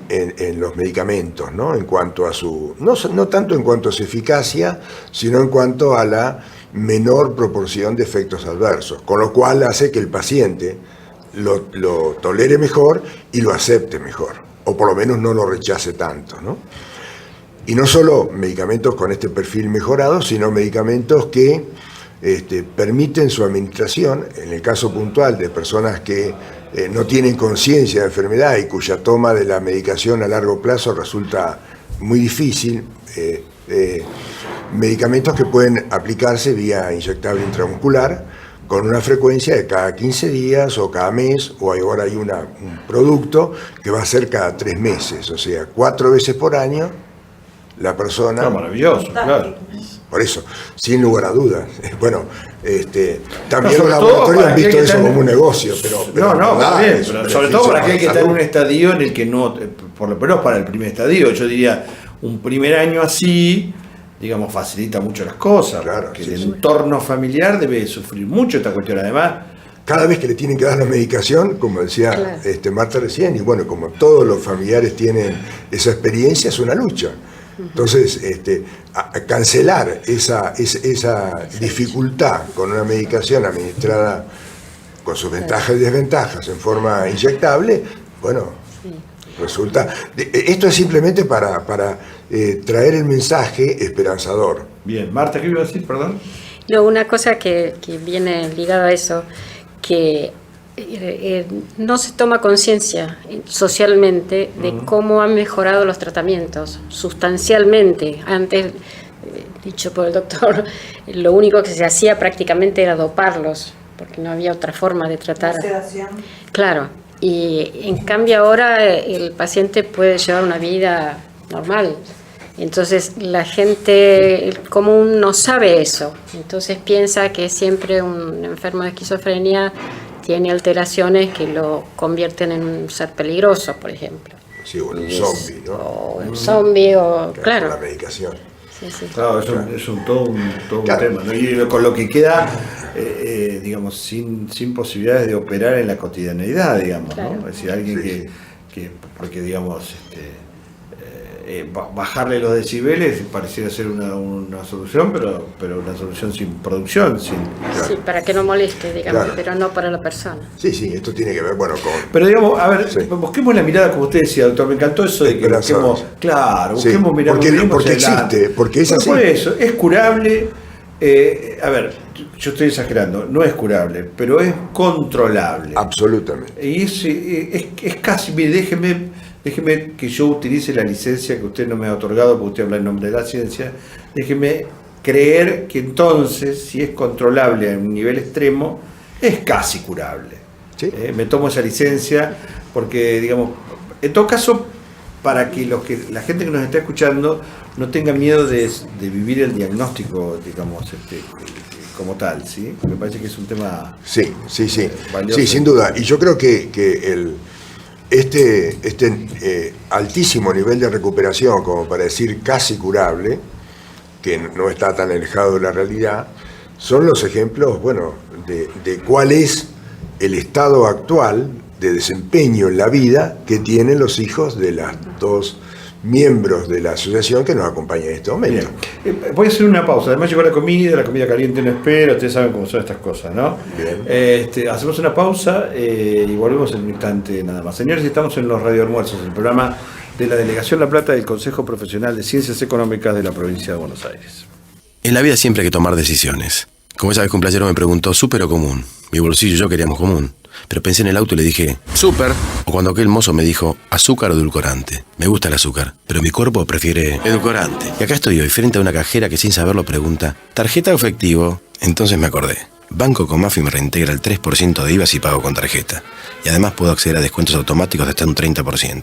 los medicamentos, ¿no? En cuanto a no tanto en cuanto a su eficacia, sino en cuanto a la menor proporción de efectos adversos, con lo cual hace que el paciente lo tolere mejor y lo acepte mejor, o por lo menos no lo rechace tanto, ¿no? Y no solo medicamentos con este perfil mejorado, sino medicamentos que permiten su administración, en el caso puntual de personas que no tienen conciencia de enfermedad y cuya toma de la medicación a largo plazo resulta muy difícil, medicamentos que pueden aplicarse vía inyectable intramuscular con una frecuencia de cada 15 días o cada mes, o ahora hay un producto que va a ser cada 3 meses, o sea, 4 veces por año la persona... no, maravilloso, claro. Por eso, sin lugar a dudas. Bueno, también No, los sobre todo laboratorios para han visto aquel que eso está como un negocio, pero no, verdad, está bien, es un pero sobre todo beneficio para aquel que la está en un salud. estadio en el que no, por lo menos para el primer estadio, yo diría, un primer año así, digamos, facilita mucho las cosas, Claro, porque sí, el sí. entorno familiar debe sufrir mucho esta cuestión, además. Cada vez que le tienen que dar la medicación, como decía Claro. Marta recién, y bueno, como todos los familiares tienen esa experiencia, es una lucha. Entonces, a cancelar esa dificultad con una medicación administrada con sus ventajas y desventajas en forma inyectable, bueno, resulta... Esto es simplemente para traer el mensaje esperanzador. Bien, Marta, ¿qué iba a decir? Perdón. No, una cosa que viene ligada a eso, que no se toma conciencia socialmente de cómo han mejorado los tratamientos sustancialmente. Antes, dicho por el doctor, lo único que se hacía prácticamente era doparlos, porque no había otra forma de tratar. La sedación. Claro, y en cambio ahora el paciente puede llevar una vida normal. Entonces la gente común no sabe eso, entonces piensa que siempre un enfermo de esquizofrenia tiene alteraciones que lo convierten en un ser peligroso, por ejemplo. Sí, o en un zombie, ¿no? O un zombie, o claro. La medicación. Sí, sí. Claro, es todo un Claro. tema, ¿no? Y con lo que queda, digamos, sin posibilidades de operar en la cotidianeidad, digamos, Claro. ¿no? Es decir, alguien que porque, digamos, bajarle los decibeles pareciera ser una solución, pero una solución sin producción, sin... Claro. Sí, para que no moleste, digamos, Claro. pero no para la persona. Sí, esto tiene que ver, bueno, con... Pero digamos, a ver, Sí. busquemos la mirada, como usted decía, doctor, me encantó eso de que Esperanzador. busquemos, claro, Sí, busquemos mirar porque existe, porque es así. Por eso, es curable, a ver, yo estoy exagerando, no es curable, pero es controlable. Absolutamente. Y es casi, mire, déjeme que yo utilice la licencia que usted no me ha otorgado, porque usted habla en nombre de la ciencia, déjeme creer que entonces, si es controlable a un nivel extremo, es casi curable. Sí. Me tomo esa licencia porque, digamos, en todo caso, para que la gente que nos está escuchando no tenga miedo de vivir el diagnóstico, digamos, como tal, ¿sí? Me parece que es un tema... Sí. valioso. Sí, sin duda. Y yo creo que este altísimo nivel de recuperación, como para decir casi curable, que no está tan alejado de la realidad, son los ejemplos, bueno, de cuál es el estado actual de desempeño en la vida que tienen los hijos de las dos miembros de la asociación que nos acompañan en este momento. Bien. Voy a hacer una pausa. Además llegó la comida caliente no espera, ustedes saben cómo son estas cosas, ¿no? Bien. Hacemos una pausa y volvemos en un instante nada más. Señores, estamos en los Radio Almuerzos, el programa de la Delegación La Plata del Consejo Profesional de Ciencias Económicas de la provincia de Buenos Aires. En la vida siempre hay que tomar decisiones. Como esa vez que un playero me preguntó, ¿súper o común? Mi bolsillo y yo queríamos común. Pero pensé en el auto y le dije, súper. O cuando aquel mozo me dijo, azúcar o edulcorante. Me gusta el azúcar, pero mi cuerpo prefiere edulcorante. Y acá estoy hoy, frente a una cajera que sin saberlo pregunta, ¿tarjeta o efectivo? Entonces me acordé. Banco Comafi me reintegra el 3% de IVA si pago con tarjeta. Y además puedo acceder a descuentos automáticos de hasta un 30%.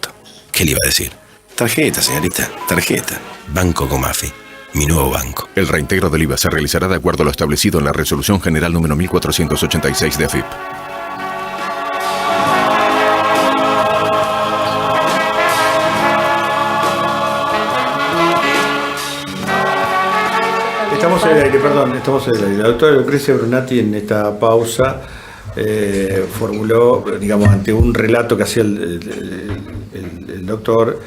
¿Qué le iba a decir? Tarjeta, señorita, tarjeta. Banco Comafi. Mi nuevo banco. El reintegro del IVA se realizará de acuerdo a lo establecido en la Resolución General número 1486 de AFIP. Estamos en el aire, perdón, estamos en el aire. La doctora Lucrecia Brunati en esta pausa formuló, digamos, ante un relato que hacía el doctor,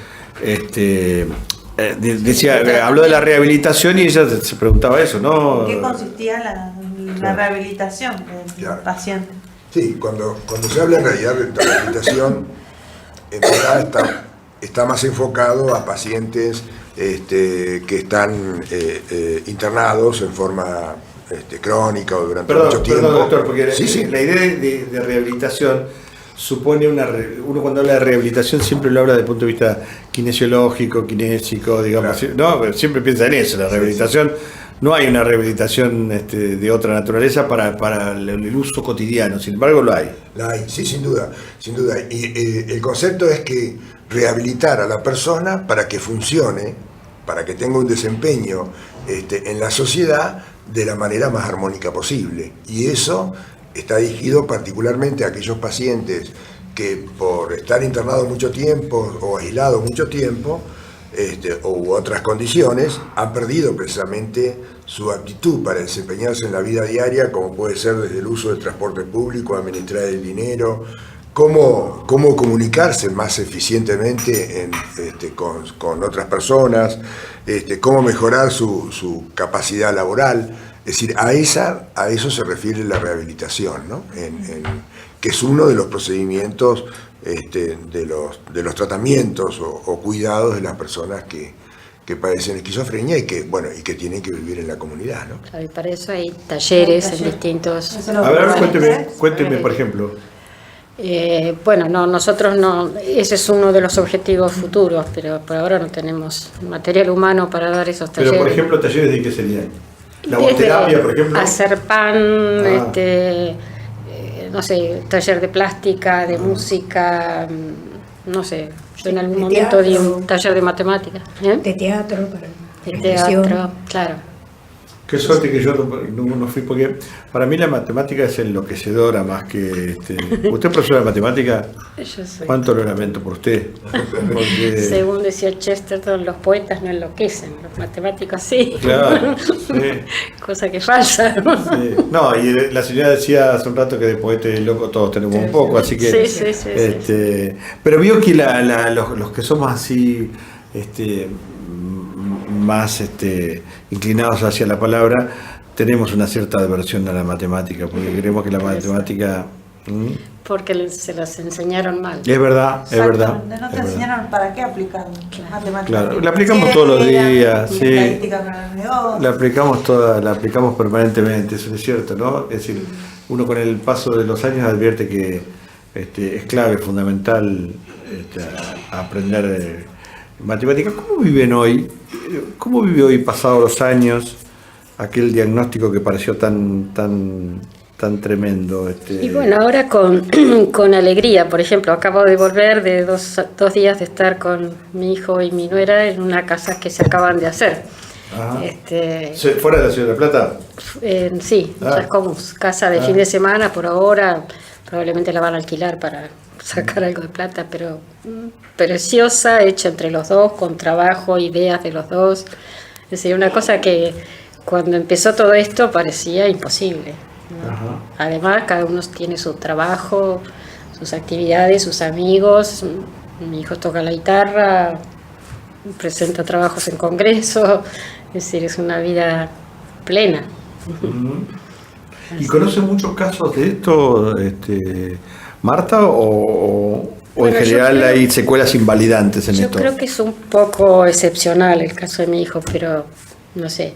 habló de la rehabilitación y ella se preguntaba eso, ¿no? ¿En qué consistía la rehabilitación del Claro. paciente? Sí, cuando se habla en realidad de rehabilitación, en verdad está más enfocado a pacientes que están internados en forma crónica o durante mucho tiempo. Perdón, doctor, porque Sí. la idea de rehabilitación supone uno cuando habla de rehabilitación siempre lo habla desde el punto de vista kinesiológico, kinésico, digamos, Claro. ¿no? Pero siempre piensa en eso, la rehabilitación. No hay una rehabilitación de otra naturaleza para el uso cotidiano, sin embargo lo hay. La hay, sí, sin duda. Y el concepto es que rehabilitar a la persona para que funcione, para que tenga un desempeño en la sociedad de la manera más armónica posible. Y eso está dirigido particularmente a aquellos pacientes que por estar internados mucho tiempo o aislados mucho tiempo, u otras condiciones, han perdido precisamente su aptitud para desempeñarse en la vida diaria, como puede ser desde el uso del transporte público, administrar el dinero, cómo comunicarse más eficientemente con otras personas, cómo mejorar su capacidad laboral. Es decir, a eso se refiere la rehabilitación, ¿no? Que es uno de los procedimientos de los tratamientos o cuidados de las personas que padecen esquizofrenia y que tienen que vivir en la comunidad, ¿no? Claro, y para eso hay talleres en distintos... Eso lo A ver, que cuénteme, por ejemplo. Bueno, no, nosotros no, ese es uno de los objetivos futuros, pero por ahora no tenemos material humano para dar esos talleres. Pero, por ejemplo, ¿talleres de qué serían? Desde ¿Laboterapia, por ejemplo? hacer pan, no sé, taller de plástica, de música, no sé, yo en algún momento di un taller de matemáticas. De teatro, para De expresión. teatro, claro. Qué suerte que yo no fui, porque para mí la matemática es enloquecedora más que... ¿Usted es profesora de matemática? Yo soy. ¿Cuánto lo lamento por usted? Porque, Según decía Chesterton, los poetas no enloquecen, los matemáticos sí. claro, sí. Cosa que es falsa. Sí. No, y la señora decía hace un rato que de poeta y loco todos tenemos un poco, así que... Sí. Pero vio que los que somos así... más inclinados hacia la palabra, tenemos una cierta aversión a la matemática, porque creemos que la matemática... Porque se las enseñaron mal. Es verdad, es verdad. Exactamente, no te es verdad. enseñaron para qué aplicar matemáticas. Claro, la aplicamos todos los días, sí. Estadística para el negocio. La aplicamos permanentemente, eso es cierto, ¿no? Es decir, uno con el paso de los años advierte que es clave, fundamental aprender matemáticas. ¿Cómo viven hoy? ¿Cómo vive hoy, pasados los años, aquel diagnóstico que pareció tan tremendo? Y bueno, ahora con alegría. Por ejemplo, acabo de volver de dos días de estar con mi hijo y mi nuera en una casa que se acaban de hacer. Ajá. ¿Fuera de la Ciudad de La Plata? Sí, Chascomús, casa de fin de semana por ahora. Probablemente la van a alquilar para sacar algo de plata, pero preciosa, hecha entre los dos, con trabajo, ideas de los dos. Es decir, una cosa que cuando empezó todo esto parecía imposible, ¿no? Ajá. Además, cada uno tiene su trabajo, sus actividades, sus amigos. Mi hijo toca la guitarra, presenta trabajos en congreso, es decir, es una vida plena. ¿Y conoce muchos casos de esto, Marta, o Bueno, en general yo creo- hay secuelas invalidantes en Yo esto? creo que es un poco excepcional el caso de mi hijo, pero no sé.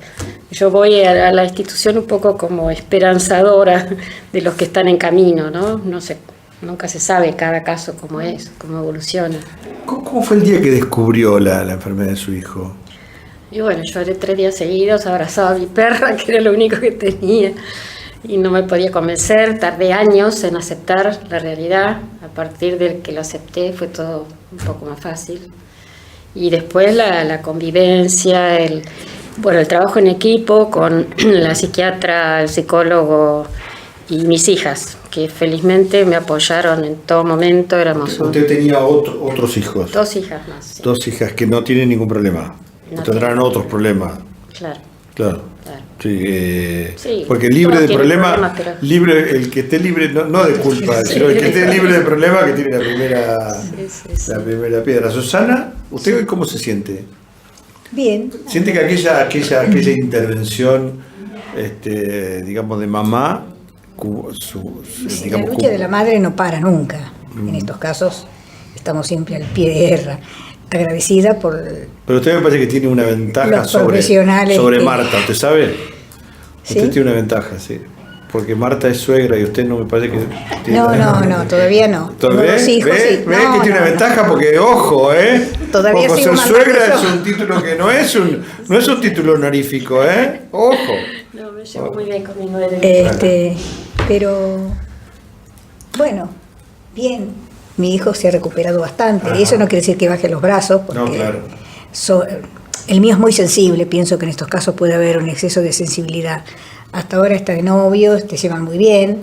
Yo voy a la institución un poco como esperanzadora de los que están en camino, ¿no? No sé, nunca se sabe cada caso cómo es, cómo evoluciona. ¿Cómo fue el día que descubrió la enfermedad de su hijo? Y bueno, lloré 3 días seguidos, abrazaba a mi perra, que era lo único que tenía, y no me podía convencer. Tardé años en aceptar la realidad. A partir del que lo acepté fue todo un poco más fácil. Y después la convivencia, el trabajo en equipo con la psiquiatra, el psicólogo y mis hijas, que felizmente me apoyaron en todo momento. Éramos Usted tenía otros hijos, 2 hijas más. Sí. 2 hijas que no tienen ningún problema, No tendrán otros problemas, Claro. claro. Claro. Sí, Sí, porque libre todos de tienen problemas, problemas, pero- el que esté libre, no de culpa, sino el que esté libre de problemas que tiene Sí. la primera piedra. Susana, ¿usted hoy cómo se siente? Bien. ¿Siente que aquella intervención, digamos, de mamá, Sí, la lucha de la madre no para nunca. En estos casos estamos siempre al pie de guerra. Agradecida por... Pero usted me parece que tiene una ventaja Los profesionales sobre que- Marta, ¿usted sabe? ¿Sí? Usted tiene una ventaja, sí. Porque Marta es suegra y usted no me parece que... tiene No, la- no, todavía no. ¿Todavía? Los hijos, ¿Ve? sí. ¿Ve No, que tiene no, una no. ventaja? Porque, ojo, Todavía Ojo, sigo ser suegra mandando es yo. un título que no es un título honorífico, ¿eh? Ojo. No, me llevo muy bien con mi nuera. Pero bueno, bien. Mi hijo se ha recuperado bastante. Ajá. Eso no quiere decir que baje los brazos, porque No, claro. el mío es muy sensible. Pienso que en estos casos puede haber un exceso de sensibilidad. Hasta ahora está de novios, te llevan muy bien,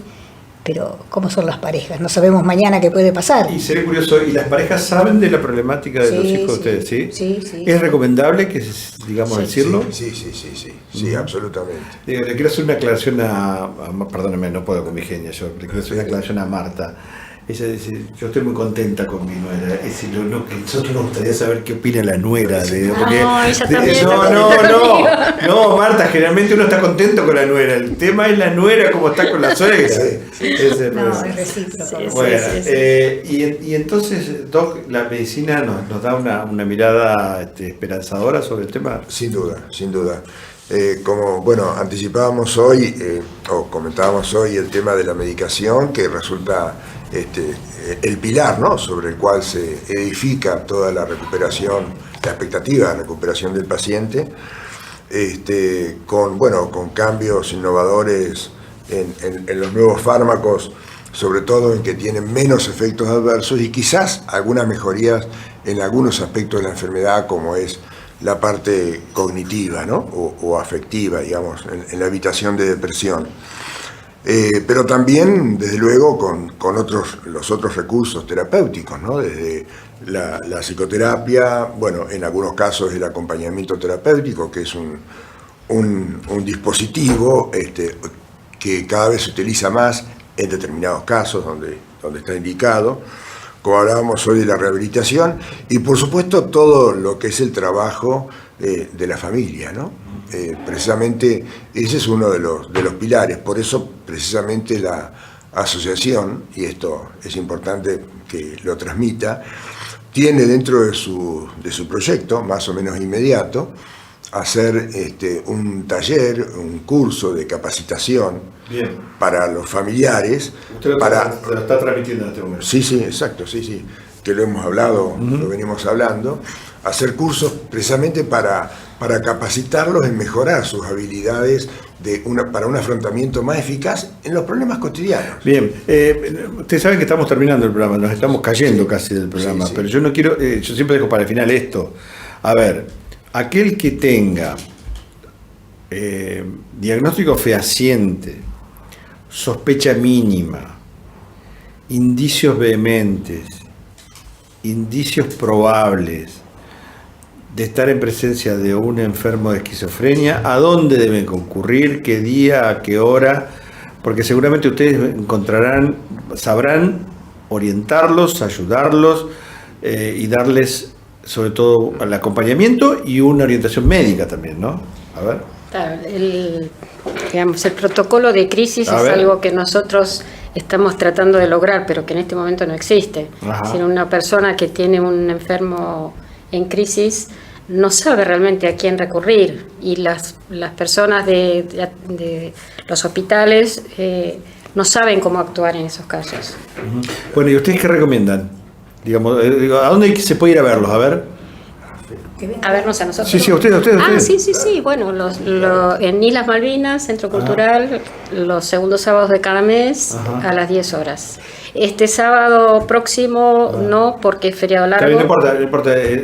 pero ¿cómo son las parejas? No sabemos mañana qué puede pasar. Y sería curioso, ¿y las parejas saben de la problemática de los Sí, hijos de sí. ustedes, sí? Sí. ¿Es recomendable que, digamos, decirlo? Sí, absolutamente. Digo, le quiero hacer una aclaración perdóneme, no puedo con mi genia, yo le quiero hacer una aclaración a Marta. Ella dice, yo estoy muy contenta con mi nuera. Es decir, que nosotros nos gustaría saber qué opina la nuera. ella también está no, contenta conmigo. no, Marta, generalmente uno está contento con la nuera. El tema es la nuera como está con la suegra. Ese es el No, problema. es recíproco. Sí, Bueno, sí. y entonces, Doc, la medicina nos da una mirada esperanzadora sobre el tema. Sin duda, sin duda. Como bueno, anticipábamos hoy, o comentábamos hoy el tema de la medicación, que resulta el pilar, ¿no?, sobre el cual se edifica toda la recuperación, la expectativa de recuperación del paciente, con cambios innovadores en los nuevos fármacos, sobre todo en que tienen menos efectos adversos y quizás algunas mejorías en algunos aspectos de la enfermedad, como es la parte cognitiva, ¿no?, o afectiva, digamos, en la evitación de depresión. Pero también, desde luego, con los otros recursos terapéuticos, ¿no?, desde la psicoterapia, bueno, en algunos casos el acompañamiento terapéutico, que es un dispositivo que cada vez se utiliza más en determinados casos donde está indicado, como hablábamos hoy de la rehabilitación, y por supuesto todo lo que es el trabajo de la familia, ¿no? Precisamente ese es uno de los pilares, por eso precisamente la asociación, y esto es importante que lo transmita, tiene dentro de su proyecto, más o menos inmediato, hacer un taller, un curso de capacitación. Bien. Para los familiares. Usted lo está transmitiendo en este momento. Sí, exacto, sí, que lo hemos hablado, lo venimos hablando, hacer cursos precisamente para capacitarlos en mejorar sus habilidades para un afrontamiento más eficaz en los problemas cotidianos. Bien, ustedes saben que estamos terminando el programa, nos estamos cayendo casi del programa, sí. Pero yo no quiero, yo siempre dejo para el final esto. A ver, aquel que tenga diagnóstico fehaciente, sospecha mínima, indicios vehementes, indicios probables de estar en presencia de un enfermo de esquizofrenia, ¿a dónde deben concurrir? ¿Qué día? ¿A qué hora? Porque seguramente ustedes sabrán orientarlos, ayudarlos y darles sobre todo el acompañamiento y una orientación médica también, ¿no? A ver. Claro, el protocolo de crisis es algo que nosotros estamos tratando de lograr, pero que en este momento no existe. Es decir, una persona que tiene un enfermo en crisis no sabe realmente a quién recurrir, y las personas de los hospitales no saben cómo actuar en esos casos. Bueno, ¿y ustedes qué recomiendan? Digamos, ¿a dónde se puede ir a verlos? A ver. A vernos a nosotros. Sí, ustedes. Sí. Bueno, en Islas Malvinas, Centro Cultural, los segundos sábados de cada mes a las 10 horas. Este sábado próximo no, porque es feriado largo. No importa.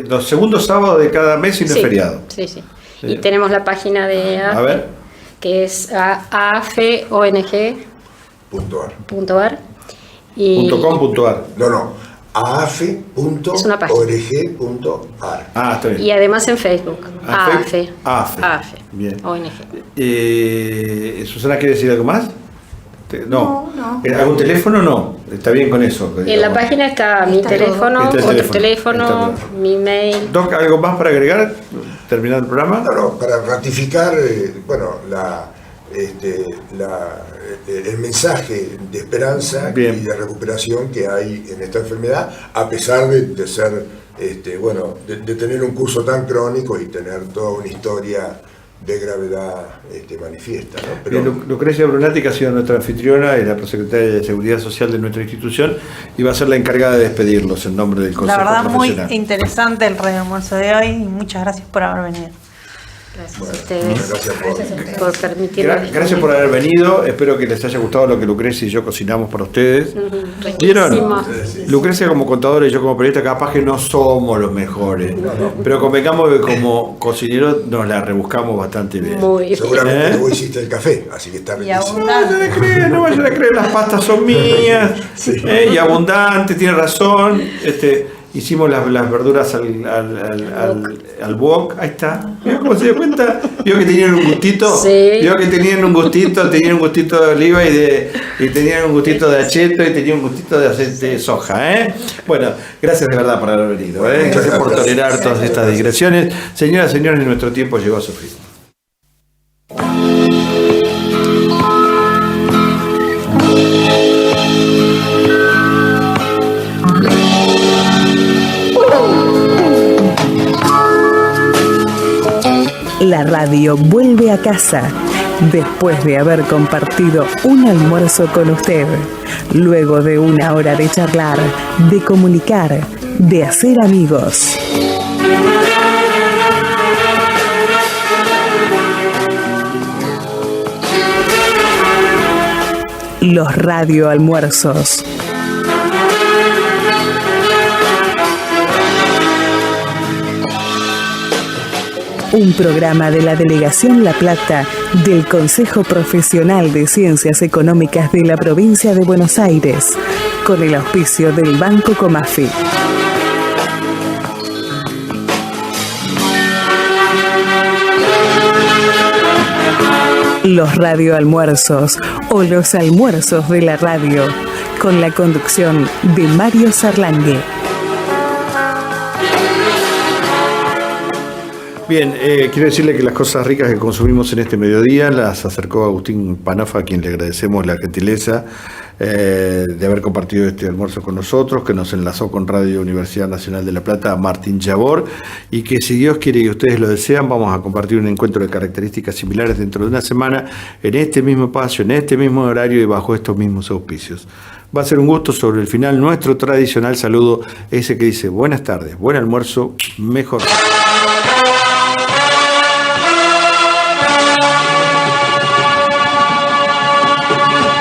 Los segundos sábados de cada mes y no es feriado. Sí. Y tenemos la página de AFE, que es aafong.ar. .com.ar. No. aafe.org.ar. Está bien. Y además en Facebook. AFE. Bien. ONG. ¿Susana quiere decir algo más? No. ¿Algún teléfono? No. Está bien con eso. En la página está mi teléfono, otro teléfono, mi mail. Doc, ¿algo más para agregar? ¿Terminar el programa? No, para ratificar, el mensaje de esperanza y de recuperación que hay en esta enfermedad, a pesar de ser, de tener un curso tan crónico y tener toda una historia de gravedad manifiesta, ¿no? Pero Lucrecia Brunati, que ha sido nuestra anfitriona, es la prosecretaria de Seguridad Social de nuestra institución, y va a ser la encargada de despedirlos en nombre del Consejo Profesional. La verdad, Profesional. muy interesante el almuerzo de hoy, y muchas gracias por haber venido. Gracias a ustedes por permitirme. Gracias por haber venido. Espero que les haya gustado lo que Lucrecia y yo cocinamos para ustedes. ¿Vieron? Lucrecia como contadora y yo como periodista capaz que no somos los mejores, pero convengamos que como cocineros nos la rebuscamos bastante bien. Muy bien. Seguramente vos hiciste el café, así que está riquísimo. No vayan a creer, las pastas son mías. Y abundante, tiene razón. Hicimos las verduras al wok, ahí está. ¿Vio cómo se dio cuenta? Vio que tenían un gustito. Sí. Vio que tenían un gustito de oliva y tenían un gustito de acheto y tenían un gustito de aceite de soja, Bueno, gracias de verdad por haber venido, Gracias por tolerar todas estas digresiones. Señoras y señores, nuestro tiempo llegó a su fin. La radio vuelve a casa después de haber compartido un almuerzo con usted, luego de una hora de charlar, de comunicar, de hacer amigos. Los radioalmuerzos. Un programa de la Delegación La Plata del Consejo Profesional de Ciencias Económicas de la Provincia de Buenos Aires, con el auspicio del Banco Comafi. Los radioalmuerzos o los almuerzos de la radio, con la conducción de Mario Sarlangue. Bien, quiero decirle que las cosas ricas que consumimos en este mediodía las acercó Agustín Panofa, a quien le agradecemos la gentileza de haber compartido este almuerzo con nosotros, que nos enlazó con Radio Universidad Nacional de La Plata, Martín Chabor, y que si Dios quiere y ustedes lo desean, vamos a compartir un encuentro de características similares dentro de una semana, en este mismo espacio, en este mismo horario y bajo estos mismos auspicios. Va a ser un gusto. Sobre el final, nuestro tradicional saludo, ese que dice buenas tardes, buen almuerzo, mejor.